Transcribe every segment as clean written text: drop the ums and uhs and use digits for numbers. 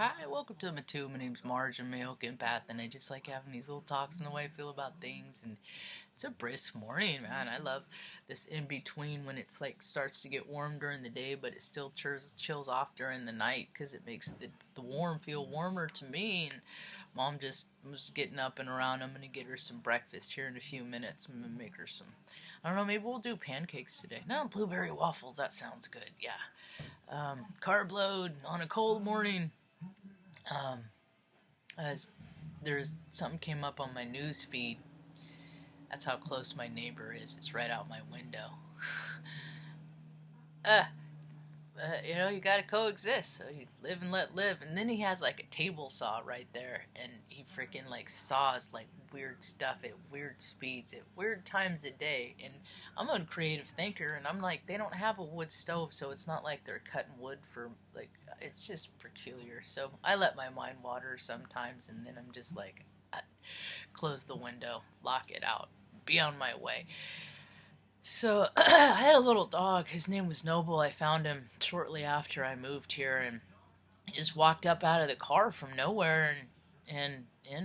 Hi, welcome to my tube. My name's Marge. I'm a Milk Empath, and I just like having these little talks on the way I feel about things. And it's a brisk morning, man. I love this in between when it's like starts to get warm during the day, but it still chills off during the night because it makes the warm feel warmer to me. And Mom just was getting up and around. I'm gonna get her some breakfast here in a few minutes. I'm gonna make her some. I don't know. Maybe we'll do pancakes today. No, blueberry waffles. That sounds good. Yeah. Carb load on a cold morning. As there's something came up on my news feed. That's how close my neighbor is. It's right out my window. You gotta coexist. So you live and let live. And then he has like a table saw right there, and he freaking like saws like weird stuff at weird speeds at weird times of day. And I'm a creative thinker, and I'm like, they don't have a wood stove, so it's not like they're cutting wood for like. It's just peculiar. So I let my mind wander sometimes, and then I'm just like, close the window, lock it out, be on my way. So I had a little dog. His name was Noble. I found him shortly after I moved here, and he just walked up out of the car from nowhere, and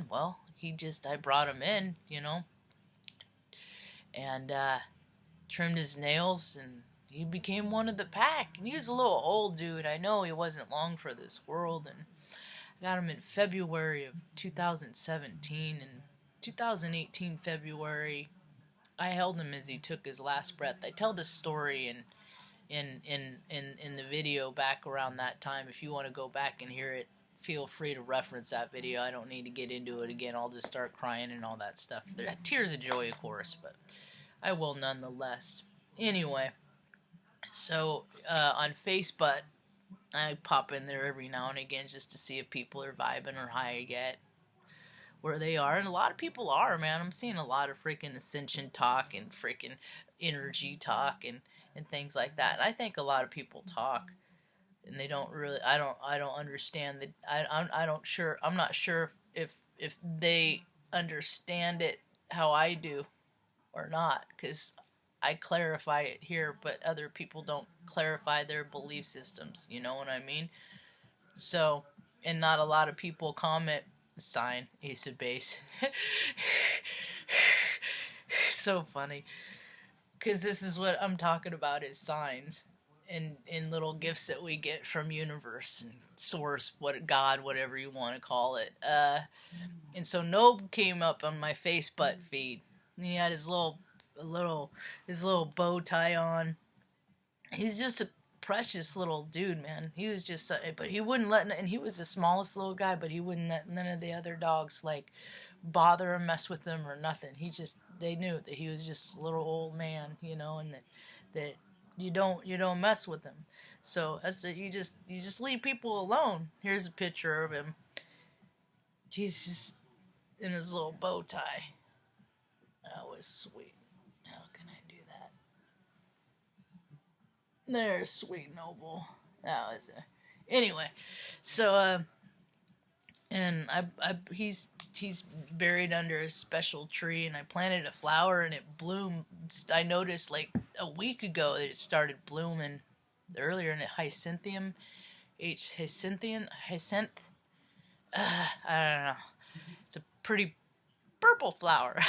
well, I brought him in, and trimmed his nails, and he became one of the pack. And he was a little old dude. I know he wasn't long for this world, and I got him in February of 2017, and 2018 February. I held him as he took his last breath. I tell this story in the video back around that time. If you want to go back and hear it, feel free to reference that video. I don't need to get into it again. I'll just start crying and all that stuff. Tears of joy, of course, but I will nonetheless. Anyway, so on Facebook, I pop in there every now and again just to see if people are vibing or high yet. Where they are, and a lot of people are, man. I'm seeing a lot of freaking ascension talk and freaking energy talk and things like that. And I think a lot of people talk, and they don't really. I don't understand that. I'm not sure if they understand it how I do, or not, because I clarify it here, but other people don't clarify their belief systems. You know what I mean? So, and not a lot of people comment. Sign, ace of base. So funny, because this is what I'm talking about, is signs and little gifts that we get from universe and source, God, whatever you want to call it. And so Nob came up on my Facebook feed, and he had his little bow tie on. He's just a precious little dude, man. He was just, but he wouldn't let, and he was the smallest little guy, but he wouldn't let none of the other dogs like bother or mess with him or nothing. They knew that he was just a little old man, and that you don't mess with him. So you just leave people alone. Here's a picture of him. He's just in his little bow tie. That was sweet. How can I do that? There's Sweet Noble. That was anyway. So and he's buried under a special tree, and I planted a flower and it bloomed. I noticed like a week ago that it started blooming earlier, in hyacinth. I don't know. It's a pretty purple flower.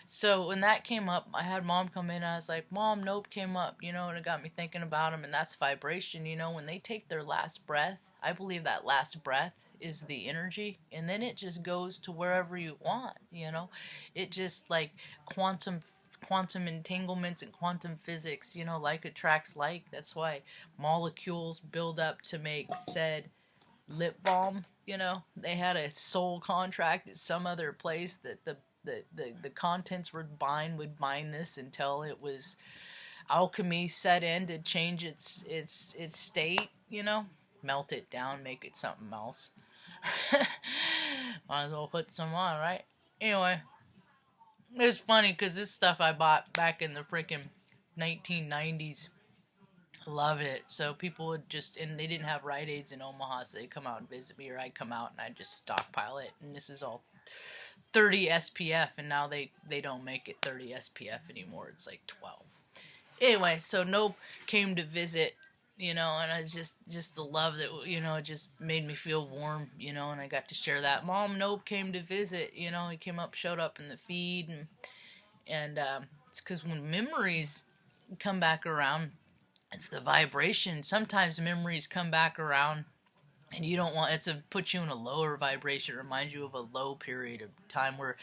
So when that came up, I had Mom come in, and I was like, Mom, Nope came up, and it got me thinking about him, and that's vibration, when they take their last breath. I believe that last breath is the energy, and then it just goes to wherever you want, It just like quantum entanglements and quantum physics, like attracts like. That's why molecules build up to make said lip balm, They had a soul contract at some other place that the contents would bind this until it was alchemy set in to change its state, melt it down, make it something else. Might as well put some on, right? Anyway, it's funny because this stuff I bought back in the freaking 1990s. Love it. So people would and they didn't have Rite Aids in Omaha, so they'd come out and visit me, or I'd come out and I'd just stockpile it. And this is all 30 SPF, and now they don't make it 30 SPF anymore. It's like 12. Anyway, so Nope came to visit you know, and I just the love that, you know, it just made me feel warm, you know, and I got to share that. Mom Nope came to visit, you know, he came up, showed up in the feed, and it's because when memories come back around, it's the vibration. Sometimes memories come back around and you don't want it to put you in a lower vibration, remind you of a low period of time where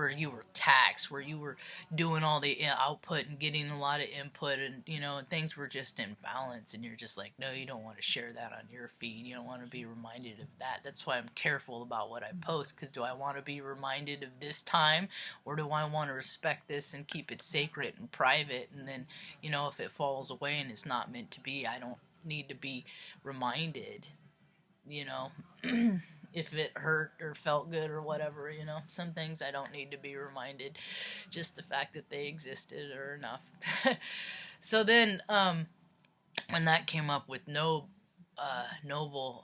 you were taxed, where you were doing all the output and getting a lot of input, and you know, and things were just in balance, and you're just like, no, you don't want to share that on your feed. You don't want to be reminded of that. That's why I'm careful about what I post, because do I want to be reminded of this time, or do I want to respect this and keep it sacred and private? And then, you know, if it falls away and it's not meant to be, I don't need to be reminded, you know, if it hurt or felt good or whatever, you know. Some things I don't need to be reminded. Just the fact that they existed are enough. So then, when that came up with Noble,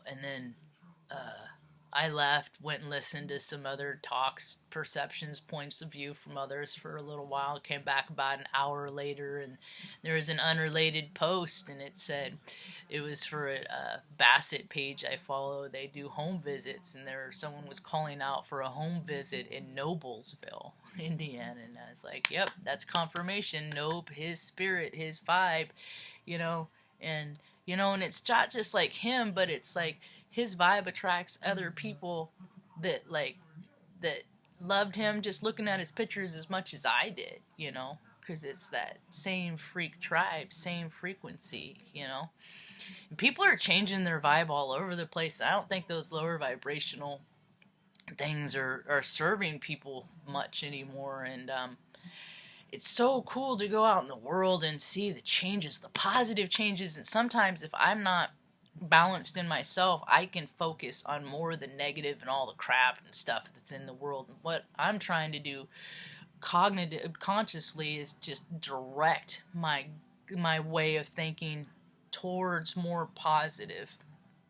and then I left, went and listened to some other talks, perceptions, points of view from others for a little while. Came back about an hour later, and there was an unrelated post, and it said it was for a Bassett page I follow. They do home visits, and someone was calling out for a home visit in Noblesville, Indiana, and I was like, "Yep, that's confirmation. Nope, his spirit, his vibe, you know." And you know, and it's not just like him, but it's like his vibe attracts other people that that loved him just looking at his pictures as much as I did, you know, because it's that same freak tribe, same frequency, you know. And people are changing their vibe all over the place. I don't think those lower vibrational things are serving people much anymore, and it's so cool to go out in the world and see the changes, the positive changes. And sometimes if I'm not balanced in myself, I can focus on more of the negative and all the crap and stuff that's in the world. And what I'm trying to do consciously is just direct my way of thinking towards more positive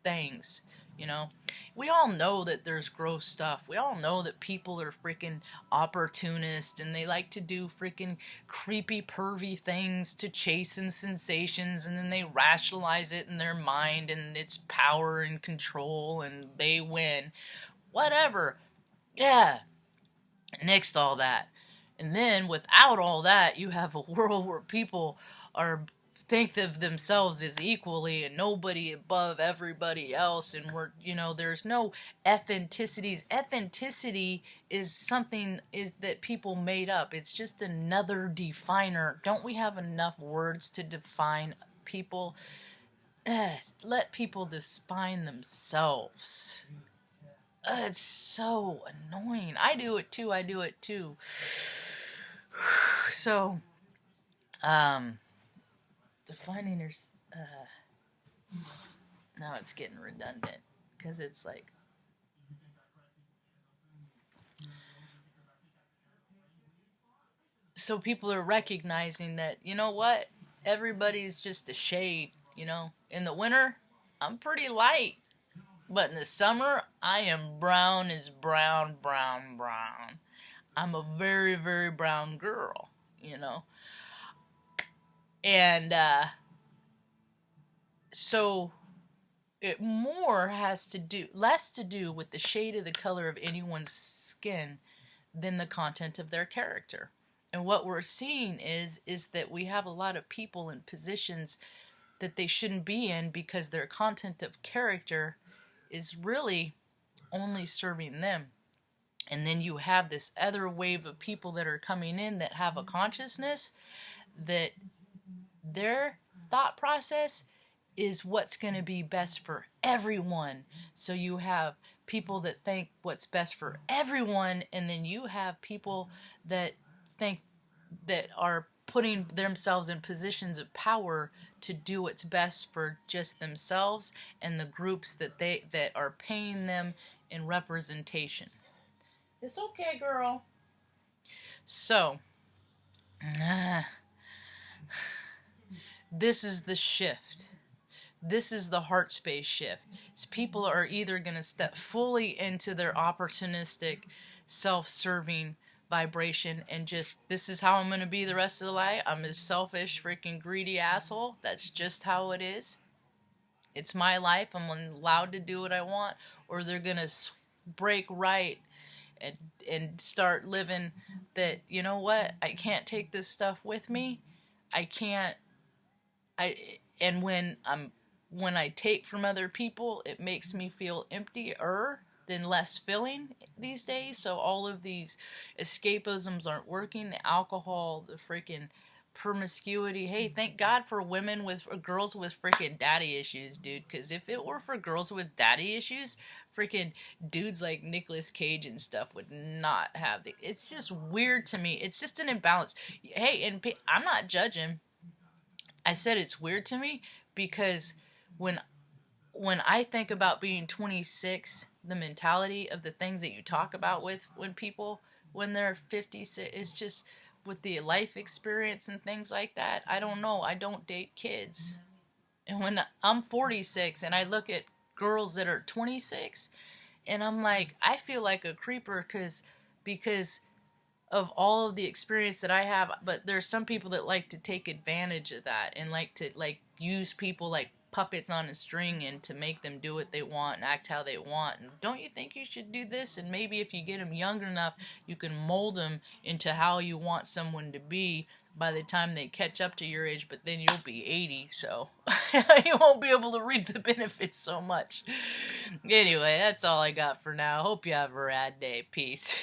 things. You know, we all know that there's gross stuff. We all know that people are freaking opportunists and they like to do freaking creepy, pervy things to chasten sensations, and then they rationalize it in their mind, and it's power and control, and they win. Whatever. Yeah. Nixed all that. And then without all that, you have a world where people are think of themselves as equally and nobody above everybody else, and we're, you know, there's no ethnicities. Authenticity is something is that people made up. It's just another definer. Don't we have enough words to define people? Let people define themselves. It's so annoying. I do it too. So defining your now it's getting redundant because it's like so people are recognizing that, you know what, everybody's just a shade, you know. In the winter I'm pretty light, but in the summer I am brown as brown. I'm a very, very brown girl, you know. And so it less to do with the shade of the color of anyone's skin than the content of their character. And what we're seeing is that we have a lot of people in positions that they shouldn't be in because their content of character is really only serving them. And then you have this other wave of people that are coming in that have a consciousness that their thought process is what's going to be best for everyone. So you have people that think what's best for everyone, and then you have people that think that are putting themselves in positions of power to do what's best for just themselves and the groups that are paying them in representation. It's okay, girl. So, this is the shift. This is the heart space shift. So people are either going to step fully into their opportunistic, self-serving vibration and just, this is how I'm going to be the rest of the life. I'm a selfish, freaking greedy asshole. That's just how it is. It's my life. I'm allowed to do what I want, or they're gonna break right and start living that, you know what, I can't take this stuff with me. I can't. And when I take from other people, it makes me feel emptier than less filling these days. So all of these escapisms aren't working. The alcohol, the freaking promiscuity. Hey, thank God for women with girls with freaking daddy issues, dude. Because if it were for girls with daddy issues, freaking dudes like Nicolas Cage and stuff would not have the. It's just weird to me. It's just an imbalance. Hey, and I'm not judging. I said it's weird to me because when I think about being 26, the mentality of the things that you talk about with when people when they're 56, it's just with the life experience and things like that. I don't know. I don't date kids. And when I'm 46 and I look at girls that are 26 and I'm like, I feel like a creeper because of all of the experience that I have, but there's some people that like to take advantage of that and like to use people like puppets on a string and to make them do what they want and act how they want. And don't you think you should do this? And maybe if you get them young enough, you can mold them into how you want someone to be by the time they catch up to your age, but then you'll be 80, so you won't be able to reap the benefits so much. Anyway, that's all I got for now. Hope you have a rad day. Peace.